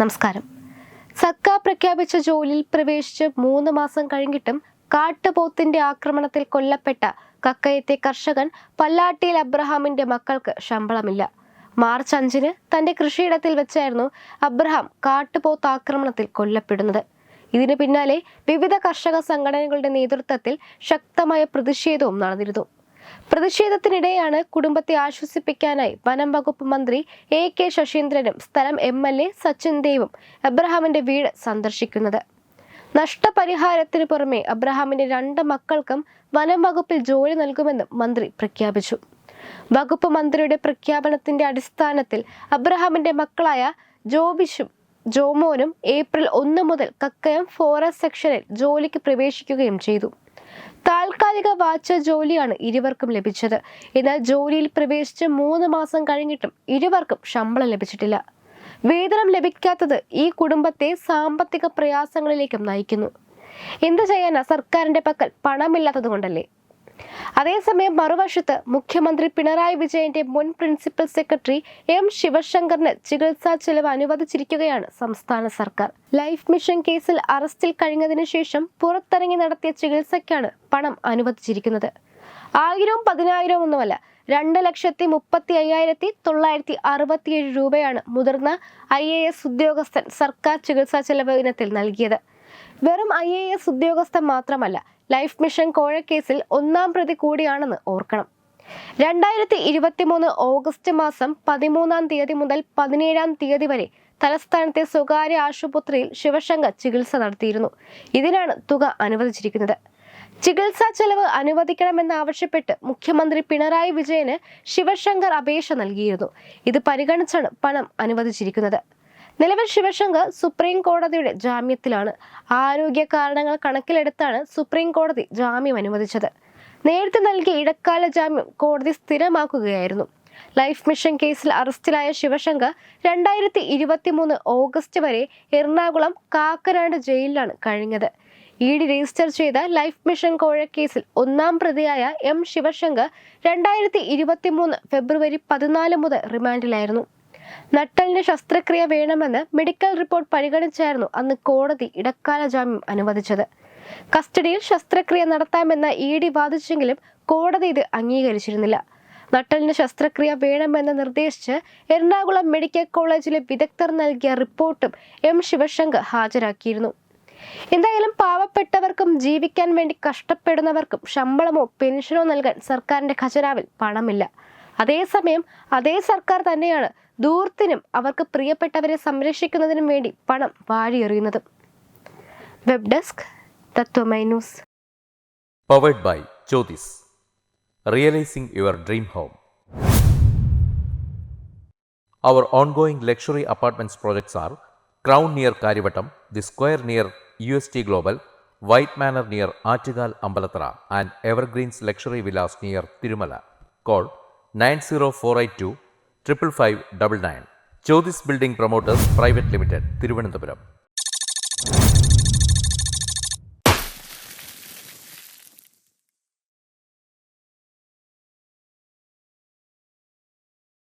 നമസ്കാരം. സർക്കാർ പ്രഖ്യാപിച്ച ജോലിയിൽ പ്രവേശിച്ച് 3 മാസം കഴിഞ്ഞിട്ടും കാട്ടുപോത്തിന്റെ ആക്രമണത്തിൽ കൊല്ലപ്പെട്ട കക്കയത്തെ കർഷകൻ പല്ലാട്ടിയിൽ അബ്രഹാമിന്റെ മക്കൾക്ക് ശമ്പളമില്ല. മാർച്ച് 5-ന് തന്റെ കൃഷിയിടത്തിൽ വെച്ചായിരുന്നു അബ്രഹാം കാട്ടുപോത്ത് ആക്രമണത്തിൽ കൊല്ലപ്പെടുന്നത്. ഇതിന് പിന്നാലെ വിവിധ കർഷക സംഘടനകളുടെ നേതൃത്വത്തിൽ ശക്തമായ പ്രതിഷേധവും നടന്നിരുന്നു. പ്രതിഷേധത്തിനിടെയാണ് കുടുംബത്തെ ആശ്വസിപ്പിക്കാനായി വനം വകുപ്പ് മന്ത്രി A.K. ശശീന്ദ്രനും സ്ഥലം MLA സച്ചിൻ ദേവും അബ്രഹാമിന്റെ വീട് സന്ദർശിക്കുന്നത്. നഷ്ടപരിഹാരത്തിന് പുറമെ അബ്രഹാമിന്റെ 2 മക്കൾക്കും വനം വകുപ്പിൽ ജോലി നൽകുമെന്നും മന്ത്രി പ്രഖ്യാപിച്ചു. വകുപ്പ് മന്ത്രിയുടെ പ്രഖ്യാപനത്തിന്റെ അടിസ്ഥാനത്തിൽ അബ്രഹാമിന്റെ മക്കളായ ജോബിഷും ജോമോനും ഏപ്രിൽ 1 മുതൽ കക്കയം ഫോറസ്റ്റ് സെക്ഷനിൽ ജോലിക്ക് പ്രവേശിക്കുകയും ചെയ്തു. താൽക്കാലിക വാച്ച് ജോലിയാണ് ഇരുവർക്കും ലഭിച്ചത്. എന്നാൽ ജോലിയിൽ പ്രവേശിച്ച് 3 മാസം കഴിഞ്ഞിട്ടും ഇരുവർക്കും ശമ്പളം ലഭിച്ചിട്ടില്ല. വേതനം ലഭിക്കാത്തത് ഈ കുടുംബത്തെ സാമ്പത്തിക പ്രയാസങ്ങളിലേക്കും നയിക്കുന്നു. എന്ത് ചെയ്യാനാ, സർക്കാരിന്റെ പക്കൽ പണമില്ലാത്തത് കൊണ്ടല്ലേ? അതേസമയം മറുവശത്ത് മുഖ്യമന്ത്രി പിണറായി വിജയന്റെ മുൻ പ്രിൻസിപ്പൽ സെക്രട്ടറി M. ശിവശങ്കറിന് ചികിത്സാ ചെലവ് അനുവദിച്ചിരിക്കുകയാണ് സംസ്ഥാന സർക്കാർ. ലൈഫ് മിഷൻ കേസിൽ അറസ്റ്റിൽ കഴിഞ്ഞതിനു ശേഷം പുറത്തിറങ്ങി നടത്തിയ ചികിത്സയ്ക്കാണ് പണം അനുവദിച്ചിരിക്കുന്നത്. 1000-വും 10,000-വും ഒന്നുമല്ല, 2,35,967 രൂപയാണ് മുതിർന്ന IAS ഉദ്യോഗസ്ഥൻ സർക്കാർ ചികിത്സാ ചെലവ് ഇനത്തിൽ നൽകിയത്. വെറും IAS ഉദ്യോഗസ്ഥൻ മാത്രമല്ല, ലൈഫ് മിഷൻ കോഴക്കേസിൽ 1-ാം പ്രതി കൂടിയാണെന്ന് ഓർക്കണം. 2023 ഓഗസ്റ്റ് മാസം 13-ാം തീയതി മുതൽ 17-ാം തീയതി വരെ തലസ്ഥാനത്തെ സ്വകാര്യ ആശുപത്രിയിൽ ശിവശങ്കർ ചികിത്സ നടത്തിയിരുന്നു. ഇതിനാണ് തുക അനുവദിച്ചിരിക്കുന്നത്. ചികിത്സാ ചെലവ് അനുവദിക്കണമെന്നാവശ്യപ്പെട്ട് മുഖ്യമന്ത്രി പിണറായി വിജയന് ശിവശങ്കർ അപേക്ഷ നൽകിയിരുന്നു. ഇത് പരിഗണിച്ചാണ് പണം അനുവദിച്ചിരിക്കുന്നത്. നിലവിൽ ശിവശങ്കർ സുപ്രീം കോടതിയുടെ ജാമ്യത്തിലാണ്. ആരോഗ്യ കാരണങ്ങൾ കണക്കിലെടുത്താണ് സുപ്രീം കോടതി ജാമ്യം അനുവദിച്ചത്. നേരത്തെ നൽകിയ ഇടക്കാല ജാമ്യം കോടതി സ്ഥിരമാക്കുകയായിരുന്നു. ലൈഫ് മിഷൻ കേസിൽ അറസ്റ്റിലായ ശിവശങ്കർ 2023 ഓഗസ്റ്റ് വരെ എറണാകുളം കാക്കനാട് ജയിലിലാണ് കഴിഞ്ഞത്. ED രജിസ്റ്റർ ചെയ്ത ലൈഫ് മിഷൻ കോഴക്കേസിൽ 1-ാം പ്രതിയായ M. ശിവശങ്കർ 2023 ഫെബ്രുവരി 14 മുതൽ റിമാൻഡിലായിരുന്നു. നട്ടലിന് ശസ്ത്രക്രിയ വേണമെന്ന് മെഡിക്കൽ റിപ്പോർട്ട് പരിഗണിച്ചായിരുന്നു അന്ന് കോടതി ഇടക്കാല ജാമ്യം അനുവദിച്ചത്. കസ്റ്റഡിയിൽ ശസ്ത്രക്രിയ നടത്താമെന്ന ED വാദിച്ചെങ്കിലും കോടതി ഇത് അംഗീകരിച്ചിരുന്നില്ല. നട്ടലിന് ശസ്ത്രക്രിയ വേണമെന്ന് നിർദ്ദേശിച്ച് എറണാകുളം മെഡിക്കൽ കോളേജിലെ വിദഗ്ധർ നൽകിയ റിപ്പോർട്ടും M. ശിവശങ്കർ ഹാജരാക്കിയിരുന്നു. എന്തായാലും പാവപ്പെട്ടവർക്കും ജീവിക്കാൻ വേണ്ടി കഷ്ടപ്പെടുന്നവർക്കും ശമ്പളമോ പെൻഷനോ നൽകാൻ സർക്കാരിന്റെ ഖജനാവിൽ പണമില്ല. അതേസമയം അതേ സർക്കാർ തന്നെയാണ് ദൂർത്തിനും അവർക്ക് പ്രിയപ്പെട്ടവരെ സംരക്ഷിക്കുന്നതിനും വേണ്ടി പണം വാരിയെറിയുന്നതും. Web desk Tatwamayi news. Powered by Jyothis, realising your dream home. Our ongoing luxury apartments projects are Crown near Karivattam, The Square near UST Global, White Manor near Aattugal Ambalathara, and Evergreens Luxury Villas near Tirumala. Call 90482 55599. Jyotis Building Promoters Private Limited, Thiruvananthapuram.